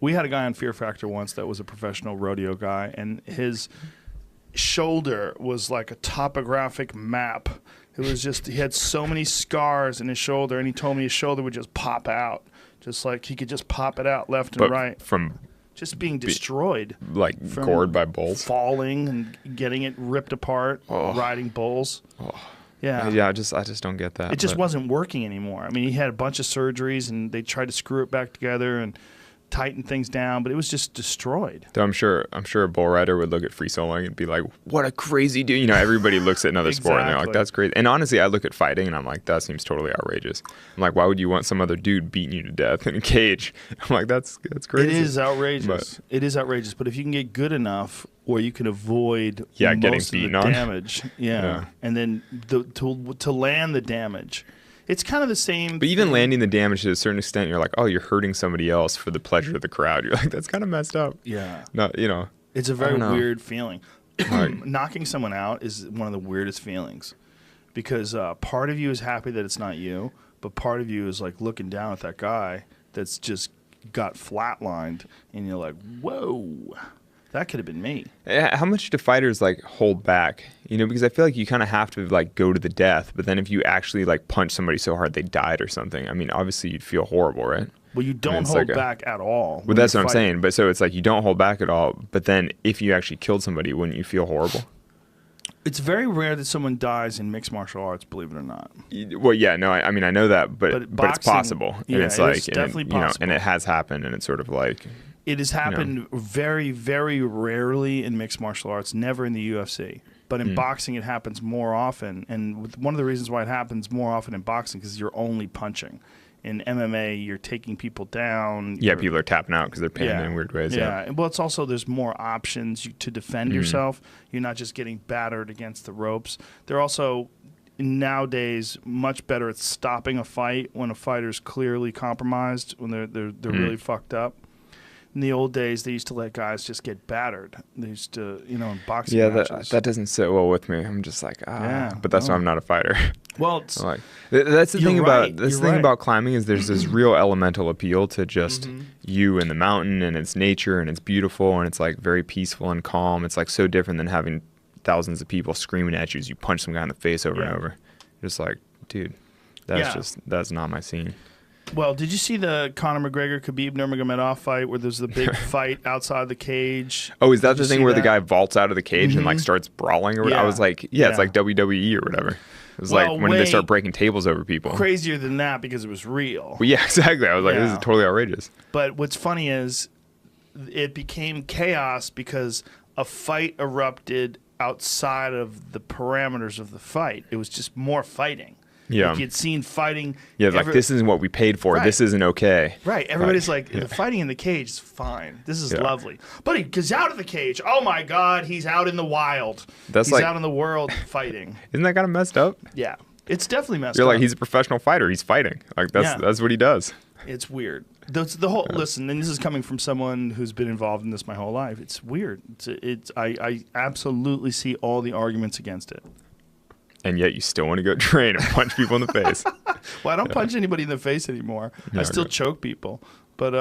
We had a guy on Fear Factor once that was a professional rodeo guy, and his shoulder was like a topographic map. It was just, he had so many scars in his shoulder, and he told me his shoulder would just pop out. Just like he could just pop it out left and right. From just being destroyed. Like gored by bulls? Falling and getting it ripped apart, riding bulls. Oh. Yeah. Yeah, I just don't get that. It just wasn't working anymore. I mean, he had a bunch of surgeries, and they tried to screw it back together and tighten things down, but it was just destroyed. Though I'm sure a bull rider would look at free soloing and be like, what a crazy dude. You know, everybody looks at another sport and they're like, that's crazy. And honestly, I look at fighting and I'm like, that seems totally outrageous. I'm like, why would you want some other dude beating you to death in a cage? I'm like, that's crazy. It is outrageous. It is outrageous. But if you can get good enough, or you can avoid getting most beaten of the on damage, and then to land the damage. It's kind of the same. But even landing the damage to a certain extent, you're like, oh, you're hurting somebody else for the pleasure of the crowd. You're like, that's kind of messed up. Yeah. No, you know. It's a very weird feeling. Knocking someone out is one of the weirdest feelings, because part of you is happy that it's not you, but part of you is like looking down at that guy that's just got flatlined, and you're like, whoa. That could have been me. How much do fighters like hold back? You know, because I feel like you kind of have to like go to the death, but then if you actually like punch somebody so hard they died or something, I mean, obviously you'd feel horrible, right? Well, you don't hold back at all. Well, that's what I'm saying. But so it's like you don't hold back at all, but then if you actually killed somebody, wouldn't you feel horrible? It's very rare that someone dies in mixed martial arts, believe it or not. Well, yeah, no, I mean, I know that, but boxing, it's possible. Yeah, and it's like, it's definitely possible. You know, and it has happened, and it's sort of like... It has happened very, very rarely in mixed martial arts, never in the UFC. But in boxing, it happens more often. And one of the reasons why it happens more often in boxing is you're only punching. In MMA, you're taking people down. Yeah, people are tapping out because they're pinned in weird ways. Yeah. Well, it's also there's more options to defend yourself. You're not just getting battered against the ropes. They're also nowadays much better at stopping a fight when a fighter's clearly compromised, when they're really fucked up. In the old days, they used to let guys just get battered. They used to, you know, in boxing matches. that doesn't sit well with me. I'm just like, but that's why I'm not a fighter. Well, it's, like, that's the thing about climbing is there's this real elemental appeal to just you and the mountain, and it's nature, and it's beautiful, and it's like very peaceful and calm. It's like so different than having thousands of people screaming at you as you punch some guy in the face over and over. Just like, dude, that's not my scene. Well, did you see the Conor McGregor-Khabib Nurmagomedov fight where there's the big fight outside the cage? Oh, is that the thing where the guy vaults out of the cage and like starts brawling? Or I was like, it's like WWE or whatever. It was like, when did they start breaking tables over people? Crazier than that because it was real. Well, yeah, exactly. I was like, this is totally outrageous. But what's funny is it became chaos because a fight erupted outside of the parameters of the fight. It was just more fighting. Yeah. Like you'd seen fighting. Yeah, like this isn't what we paid for. Right. This isn't okay. Right. Everybody's like, the fighting in the cage is fine. This is lovely. But he's out of the cage. Oh my God, he's out in the wild. He's out in the world fighting. Isn't that kind of messed up? Yeah. It's definitely messed up. You're like, he's a professional fighter. He's fighting. Like that's what he does. It's weird. The whole listen, and this is coming from someone who's been involved in this my whole life. It's weird. I absolutely see all the arguments against it. And yet you still want to go train and punch people in the face. Well, I don't punch anybody in the face anymore. I still choke people. But